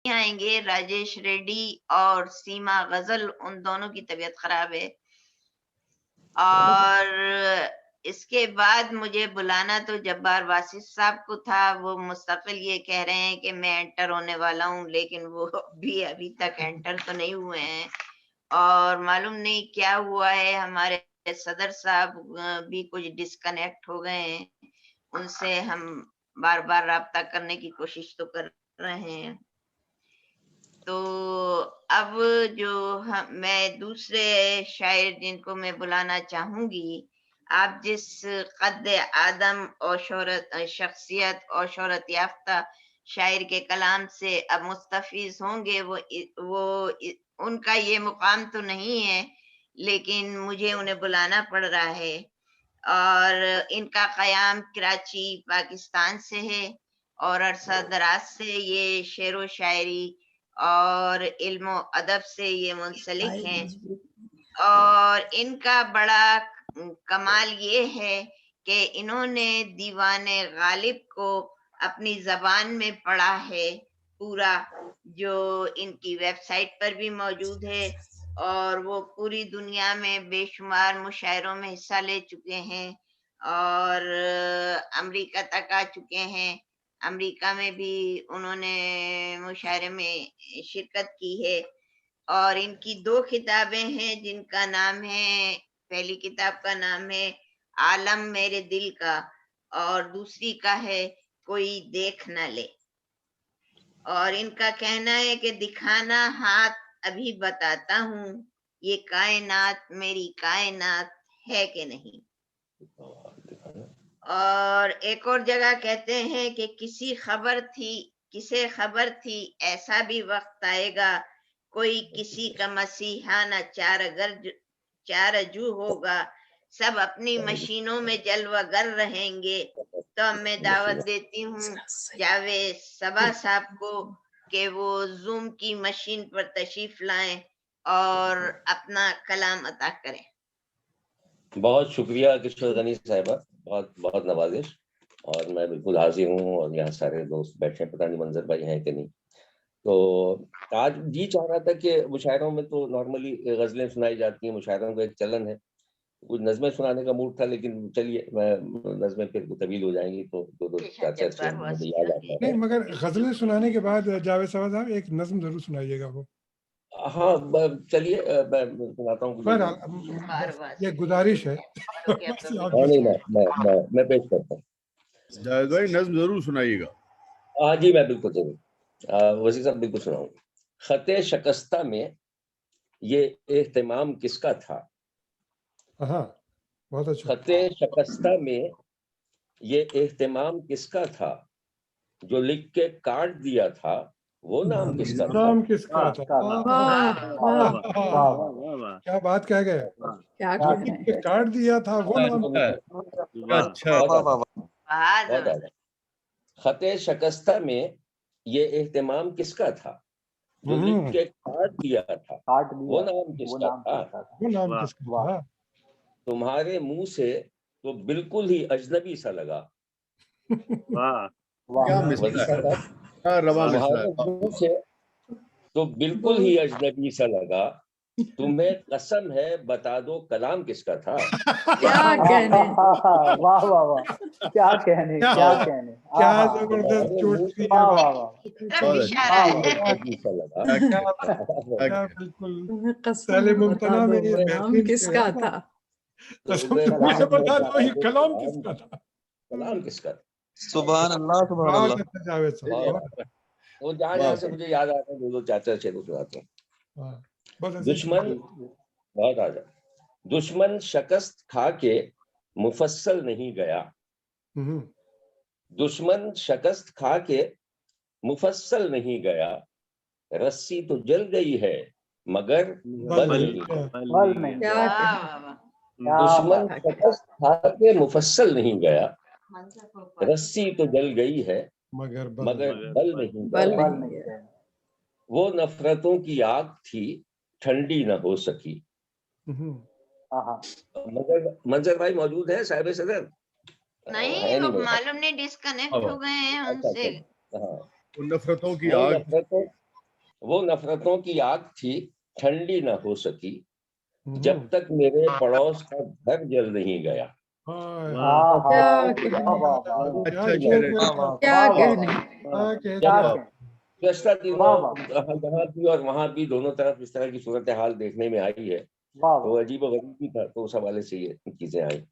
आएंगे। राजेश रेड्डी और सीमा गजल, उन दोनों की तबीयत खराब है। और इसके बाद मुझे बुलाना तो जब्बार वासिफ साहब को था। वो मुस्तकिल ये कह रहे हैं कि मैं एंटर होने वाला हूँ, लेकिन वो भी अभी तक एंटर तो नहीं हुए हैं। और मालूम नहीं क्या हुआ है, हमारे सदर साहब भी कुछ डिस्कनेक्ट हो गए हैं। उनसे हम बार बार राब्ता करने की कोशिश तो कर रहे हैं। तो अब मैं दूसरे शायर जिनको मैं बुलाना चाहूंगी, आप जिस कद आदम और शख्सियत और शोहरत याफ्ता शायर के कलाम से अब मुस्तफीज होंगे, उनका ये मुकाम तो नहीं है, लेकिन मुझे उन्हें बुलाना पड़ रहा है। और इनका क़याम कराची पाकिस्तान से है और अरसा दराज से ये शेर व शायरी और इल्म अदब से ये मुंसलिक हैं। और इनका बड़ा कमाल ये है कि इन्होंने दीवाने गालिब को अपनी जबान में पढ़ा है पूरा, जो इनकी वेबसाइट पर भी मौजूद है। और वो पूरी दुनिया में बेशुमार मुशायरों में हिस्सा ले चुके हैं और अमेरिका तक आ चुके हैं। अमेरिका में भी उन्होंने मुशायरे में शिरकत की है। और इनकी 2 किताबें हैं जिनका नाम है, पहली किताब का नाम है आलम मेरे दिल का और दूसरी का है कोई देख न ले। और इनका कहना है कि दिखाना हाथ अभी बताता हूँ, ये कायनात मेरी कायनात है कि नहीं। और एक और जगह कहते हैं कि किसे खबर थी ऐसा भी वक्त आएगा, कोई किसी का मसीहा न चारजू होगा, सब अपनी मशीनों में जलवागर रहेंगे। तो अब मैं दावत देती हूँ जावेद सबा साहब को कि वो जूम की मशीन पर तशरीफ लाएं और अपना कलाम अता करें। बहुत शुक्रिया किशोर गनी साहिबा, बहुत बहुत नवाजिश। और मैं बिल्कुल हाजिर हूँ और यहाँ सारे दोस्त बैठे हैं, पता नहीं मंजर भाई हैं कि नहीं। तो आज जी चाह रहा था कि मुशायरों में तो नॉर्मली गजलें सुनाई जाती हैं, मुशायरों का एक चलन है, कुछ नज़में सुनाने का मूड था, लेकिन चलिए मैं नज़में फिर तवील हो जाएंगी तो दो दो चार चार शेर मुझे याद आता है। नहीं, मगर गजलें सुनाने के बाद जावेद साहब एक नज्म जरूर सुनाइएगा वो। हाँ चलिए मैं सुनाता हूँ, ये गुजारिश है। नहीं मैं पेश करता हूँ। जावेद भाई नज्म जरूर सुनाइएगा। हाँ जी मैं बिल्कुल जरूर वज़ीर साहब बिल्कुल सुनाऊंगा। खते शकस्ता में ये एहतिमाम किसका था। बहुत अच्छा। खते शकस्ता में ये एहतिमाम किसका था, जो लिख के काट दिया था वो नाम किसका था। नाम किसका था। क्या बात कह गए, काट दिया था वो नाम। अच्छा, खते शकस्ता में ये एहतिमाम किसका था, जो लिख के काट दिया था वो नाम किसका था। तुम्हारे मुंह से तो बिल्कुल ही अजनबी सा लगा। तुम्हारे मुंह से तो बिल्कुल ही अजनबी सा लगा, तुम्हें कसम है बता दो कलाम किसका था। क्या कहने, वाह वाह वाह, क्या कहने, क्या कहने, क्या जबरदस्त चोट थी। बिल्कुल साले मुमतना में ये नाम किसका था, बता दो ही कलाम किसका था। कलाम किसका था। सुभान अल्लाह सुभान अल्लाह। जावेद साहब वो जहाँ से मुझे याद आता है दो चार चार शेरों सुनाता हूँ। दुश्मन शकस्त खा के मुफस्सल नहीं गया। दुश्मन शकस्त खा के मुफस्सल नहीं गया, रस्सी तो जल गई है मगर बल नहीं। दुश्मन शकस्त खा के मुफस्सल नहीं गया, रस्सी तो जल गई है मगर बल नहीं। वो नफरतों की आग थी ठंडी न हो सकी। मंजर भाई मौजूद है साहिब सदर? नहीं, वो मालूम नहीं डिस्कनेक्ट हो गए हैं उनसे। नफरतों की आग वो नफरतों की आग थी, ठंडी न हो सकी, जब तक मेरे पड़ोस का घर जल नहीं गया। क्या कहने, अच्छा कह रहे हैं। क्या कहने। पिछला दिनों यहाँ भी और वहां भी दोनों तरफ इस तरह की सूरत हाल देखने में आई है, तो अजीब गरीब भी था, तो उस हवाले से ये चीजें आई।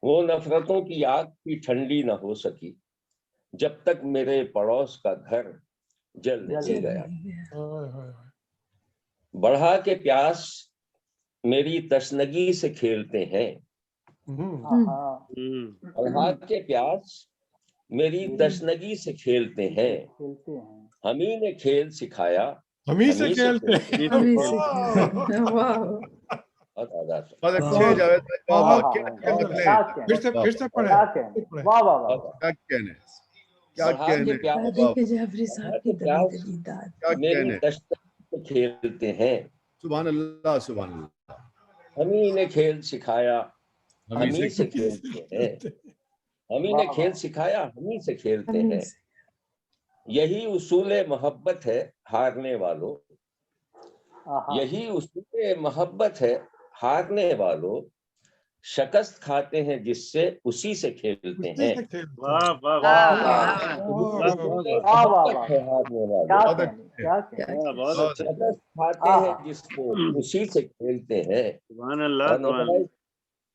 वो नफरतों की आग थी, ठंडी न हो सकी, जब तक मेरे पड़ोस का घर जल नहीं गया। बढ़ा के प्यास मेरी तशनगी से खेलते हैं, बढ़ा के प्यास मेरी तशनगी से खेलते हैं, हम ही ने खेल सिखाया, हम ही से खेलते बहुत अच्छे जावेद भाई, वाह वाह, क्या निकले। फिर से पढ़े। क्या कहने, क्या कहने, क्या मेरी कहने। तशनगी से खेलते हैं, सुभान अल्लाह, सुभान अल्लाह। हम ही ने खेल सिखाया, हम हम ही से खेलते हैं, हम ही ने खेल सिखाया, हम ही से खेलते हैं। यही उसूले मोहब्बत है हारने वालों, यही उसूले मोहब्बत है हारने वालों, शिकस्त खाते हैं जिससे उसी से खेलते हैं। वाह वाह शिकस्त खाते हैं जिसको उसी से खेलते हैं।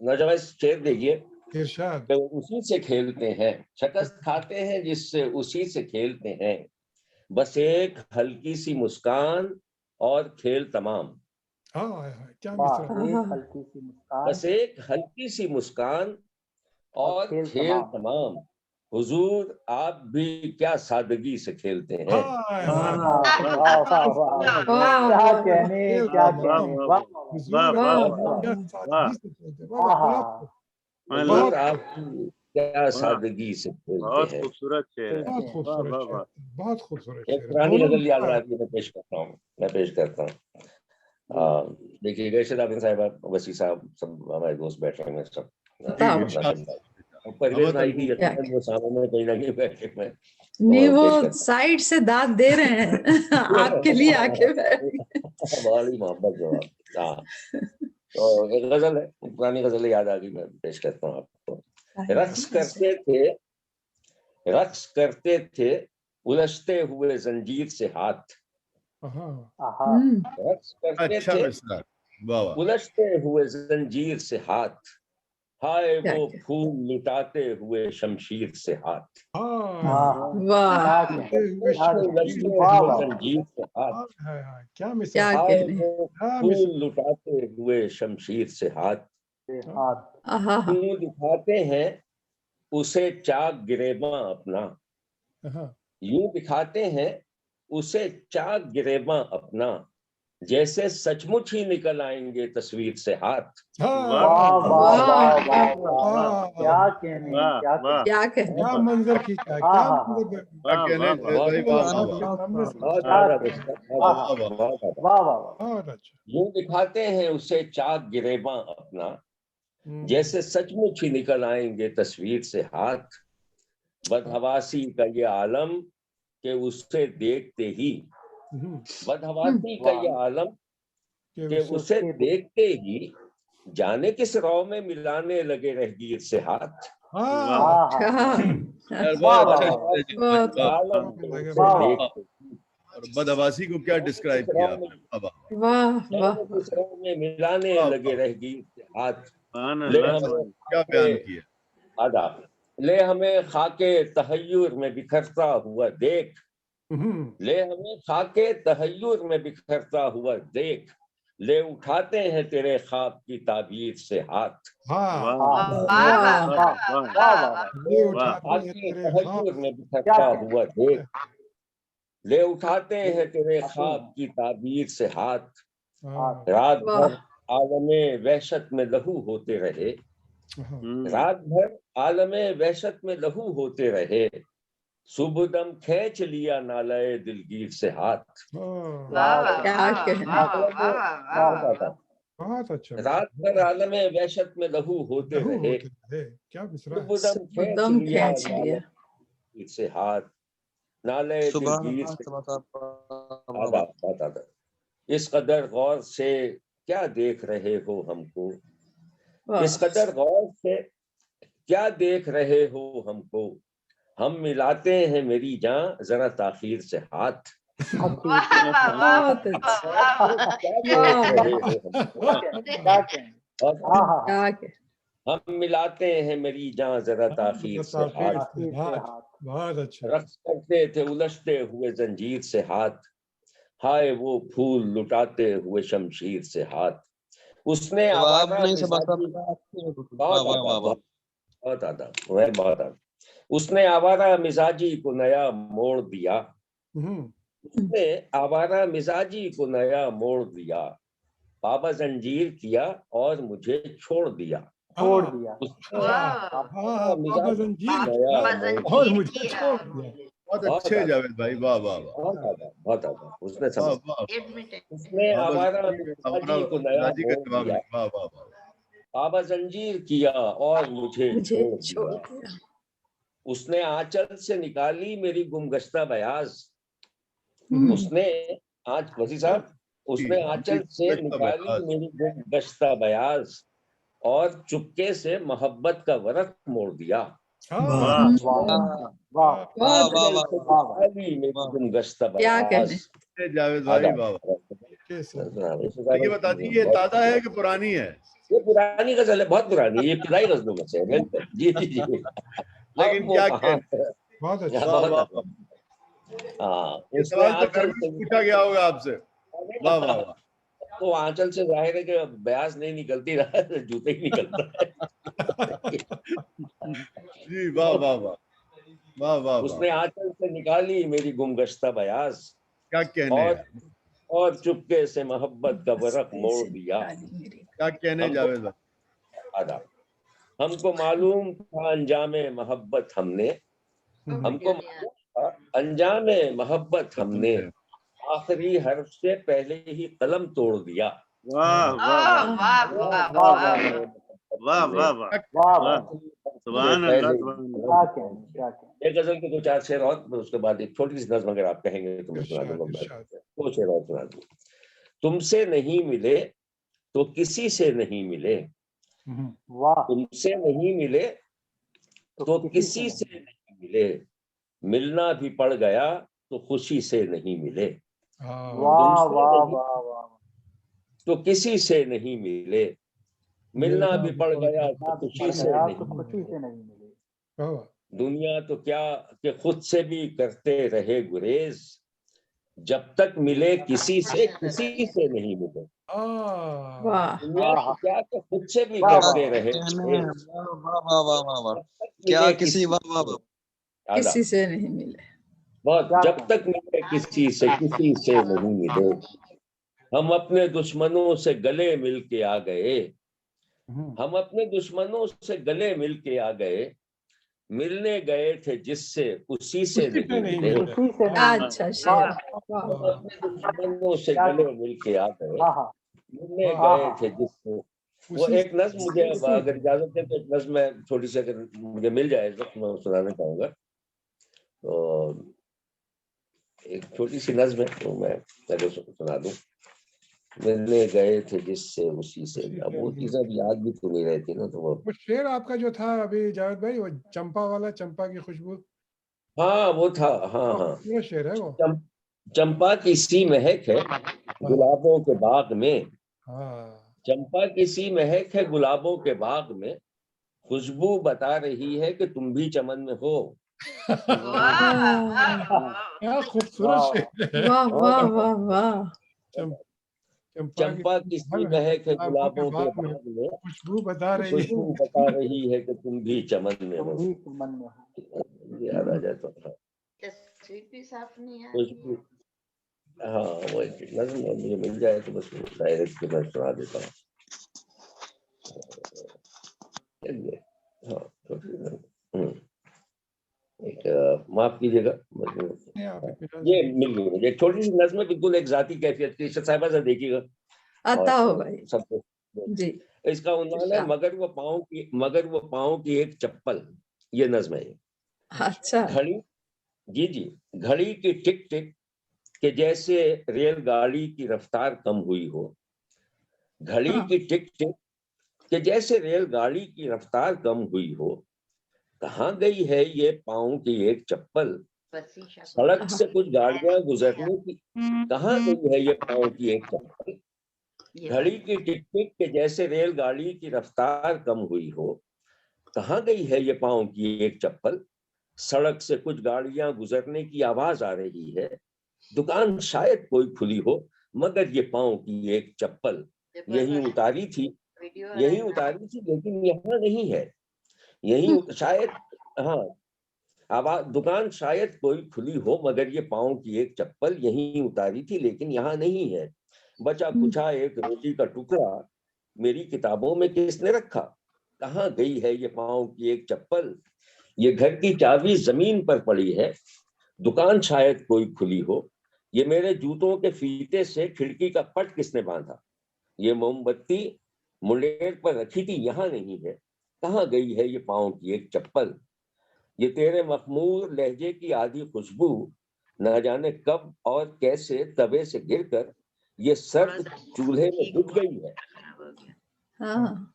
नौजवान शेर देखिए, तो उसी से खेलते हैं, शिकस्त खाते हैं जिससे उसी से खेलते हैं, बस एक हल्की सी मुस्कान और खेल तमाम। क्या बस एक हल्की सी मुस्कान और खेल तमाम, हुजूर आप भी क्या सादगी से खेलते हैं। हुजूर आप क्या सादगी से खेलते हैं। बहुत खूबसूरत। एक पुरानी गजल याद आ रही है, मैं पेश करता हूँ। देखिए गैशद आबिद साहब, वसी साहब, सब हमारे दोस्त बैठे हैं, सब परवेज भाई भी वो सामने कहीं ना कहीं बैठे हैं, नहीं वो साइड से दाद दे रहे हैं आपके लिए आके बड़ी मोहब्बत जवाब। हाँ, तो एक गजल है, पुरानी गजल याद आ गई, मैं पेश करता हूँ आपको। रक्स करते थे उलझते हुए जंजीर से हाथ, रक्स करते थे उलझते हुए जंजीर से हाथ, हाय वो फूल लुटाते हुए शमशीर से हाथ। जंजीर से हाथ, हाय वो फूल लुटाते हुए शमशीर से हाथ, क्यों दिखाते हैं उसे चाक गिरेबां अपना, यूं दिखाते हैं उसे चाक गिरेबां अपना, जैसे सचमुच ही निकल आएंगे तस्वीर से हाथ। क्या मंजर खींचा, यूं दिखाते हैं उसे चाक गिरेबां अपना, जैसे सचमुच ही निकल आएंगे तस्वीर से हाथ। बदहवासी का ये आलम के उससे देखते ही, बदहवासी का ये आलम के उसे देखते ही, जाने किस रौ में मिलाने लगे रहगीर से हाथ। बदहवासी को क्या डिस्क्राइब किया आपने, मिलाने लगे रहगीर से हाथ। क्या बयान किया। आदाब। ले हमें खाके तहय्युर में बिखरता हुआ देख, ले हमें खाके तहय्युर में बिखरता हुआ देख, ले उठाते हैं तेरे ख्वाब की ताबीर से हाथ। तहय्युर में बिखरता हुआ देख, ले उठाते हैं तेरे ख्वाब की ताबीर से हाथ। रात भर आलमे वहशत में लहू होते रहे, रात भर आलमे वहशत में लहू होते रहे, सुबह दम खींच लिया नालाए दिलगीर से हाथ। बहुत अच्छा। रात भर आलमे वहशत में लहू होते रहे, क्या दम खींच लिया से हाथ, नाले दिलगीर से आदाब, बहुत आदाब। इस कदर गौर से क्या देख रहे हो हमको, इस कदर गौर से क्या देख रहे हो हमको, हम मिलाते हैं मेरी जान जरा ताखीर से हाथ। बहुत अच्छा। हम मिलाते हैं मेरी जान जरा ताखीर से हाथ, बहुत अच्छा। रक्स करते थे उलझते हुए जंजीर से हाथ, हाय वो फूल लुटाते हुए शमशीर से हाथ। उसने आवारा उसने आवारा मिजाजी को नया मोड़ दिया, उसने आवारा मिजाजी को नया मोड़ दिया, बाबा जंजीर किया और मुझे छोड़ दिया। बाबा जंजीर और मुझे छोड़ दिया। बहुत अच्छे जावेद भाई, वाह वाह वाह, बहुत आदा। उसने उसने आवारा मिजाजी को नया मोड़ दिया, वाह वाह वाह, बाबा जंजीर किया और मुझे छोड़ दिया। उसने आंचल से निकाली मेरी गुमगश्ता बयाज, उसने आज वसी साहब उसने आंचल से निकाली मेरी गुमगश्ता बयाज और चुपके से मोहब्बत का वरक मोड़ दिया। गुमगश्ता बयाज। जावेद भाई वाह। ये बता दी, ये ताजा है कि पुरानी है? ये पुरानी गजल है, बहुत पुरानी, ये इब्तिदाई गजलों में से है। जी जी जी। लेकिन क्या बहुत अच्छा। हाँ, ये सवाल तो घर में पूछा गया होगा आपसे। वाह वाह वाह। तो आंचल से जाहिर है कि बयास नहीं निकलती रहा, जूते ही निकलता है। जी वाह वाह वाह वाह वाह। उसने आंचल से निकाली मेरी गुमगश्ता बयास, क्या कहने और चुपके से मोहब्बत का वरक मोड़ दिया। क्या कहने जावेद भाई? आदा। हमको मालूम था अंजामे मोहब्बत हमने, हमको अंजामे मोहब्बत हमने आखिरी हर्फ से पहले ही कलम तोड़ दिया। वाह वाह वाह वाह वाह वाह वाह, सुभान अल्लाह। एक गजल के दो चार शेर और, उसके बाद एक छोटी सी नज़्म अगर आप कहेंगे तो मैं सुना दूंगा। दो शेर और सुना दूं। तुमसे नहीं मिले तो किसी से नहीं मिले, तुमसे नहीं मिले तो किसी से नहीं मिले, मिलना भी पड़ गया तो खुशी से नहीं मिले। तो किसी से नहीं मिले, मिलना भी पड़ गया तो खुशी से नहीं मिले। दुनिया तो क्या कि खुद से भी करते रहे गुरेज, जब तक मिले किसी से नहीं मिले। दुनिया तो क्या कि खुद से भी करते रहे, क्या किसी किसी से नहीं मिले। बहुत, जब तक मिले किसी से नहीं मिले। हम अपने दुश्मनों से गले मिल के आ गए, हम अपने दुश्मनों से गले मिल के आ गए, मिलने गए थे जिससे उसी से नहीं मिले। अच्छा, अपने दुश्मनों से गले मिल के आ गए, मिलने गए थे जिससे। वो एक नज्म मुझे, अगर इजाजत है तो एक नज्म मैं छोटी सी अगर मुझे मिल जाए तो मैं सुनाना चाहूंगा। तो एक छोटी सी नज्म है तो मैं पहले सुना दूं। मिलने गए थे जिससे उसी से। अब वो चीजें याद भी तो नहीं रहती ना, तो वो शेर आपका जो था अभी जावेद भाई, वो चंपा वाला, चंपा की खुशबू। हाँ वो था, हाँ हाँ, वो शेर है वो। चंपा की सी महक है गुलाबों के बाग में, चंपा की सी महक है गुलाबों के बाग में, खुशबू बता रही है कि तुम भी चमन में हो। क्या खूबसूरत शेर है। वाह वाह वाह वाह। चंपा की सी महक है गुलाबों के बाग में, खुशबू बता रही है कि तुम भी चमन में हो। याद आ जाता था खुशबू। हाँ वो नज़्म मुझे मिल जाए तो बस डायरेक्ट मैं सुना देता हूँ। माफ कीजिएगा, ये मिल गई मुझे एक छोटी सी नज़्म, बिल्कुल एक जाती कैफियत की। साहिबा से देखिएगा आता हो भाई सबको जी। इसका उन्होंने मगर वो पाँव की एक चप्पल, ये नज़्म है। अच्छा। घड़ी, जी जी, घड़ी की टिक टिक कि जैसे रेलगाड़ी की रफ्तार कम हुई हो, घड़ी की टिक टिक कि जैसे रेलगाड़ी की रफ्तार कम हुई हो, कहाँ गई है ये पाँव की एक चप्पल, सड़क से कुछ गाड़ियां गुजरने की, कहाँ गई है ये पाँव की एक चप्पल, घड़ी की टिक टिक के जैसे रेलगाड़ी की रफ्तार कम हुई हो, कहाँ गई है ये पाँव की एक चप्पल, सड़क से कुछ गाड़ियां गुजरने की आवाज आ रही है, दुकान शायद कोई खुली हो मगर ये पाँव की एक चप्पल यही उतारी थी लेकिन यहाँ नहीं है, यही शायद, हाँ, आवाज, दुकान शायद कोई खुली हो मगर ये पाँव की एक चप्पल यहीं उतारी थी लेकिन यहाँ नहीं है, बचा कुछा एक रोटी का टुकड़ा मेरी किताबों में किसने रखा, कहाँ गई है ये पाँव की एक चप्पल, ये घर की चाबी जमीन पर पड़ी है, दुकान शायद कोई खुली हो, ये मेरे जूतों के फीते से खिड़की का पट किसने बांधा, ये मोमबत्ती मुंडेर पर रखी थी यहाँ नहीं है, कहाँ गई है ये पाँव की एक चप्पल, ये तेरे मखमूर लहजे की आधी खुशबू न जाने कब और कैसे तवे से गिरकर ये सर्द चूल्हे में बुझ गई है। हाँ।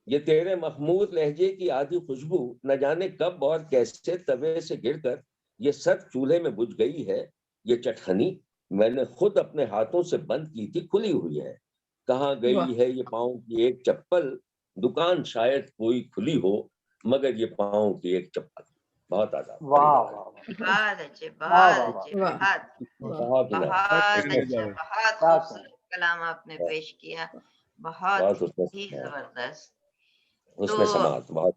ये तेरे मखमूर लहजे की आधी खुशबू न जाने कब और कैसे तवे से गिरकर ये सर्द चूल्हे में बुझ गई है, ये चटखनी मैंने खुद अपने हाथों से बंद की थी खुली हुई है, कहाँ गई है ये पाँव की एक चप्पल, दुकान शायद कोई खुली हो मगर ये पाँव की एक चप्पल। बहुत आदाब। बहुत अच्छे, बहुत अच्छे, बहुत अच्छा, बहुत खूबसूरत कलाम आपने पेश किया, बहुत ही जबरदस्त। उसमें समाज बहुत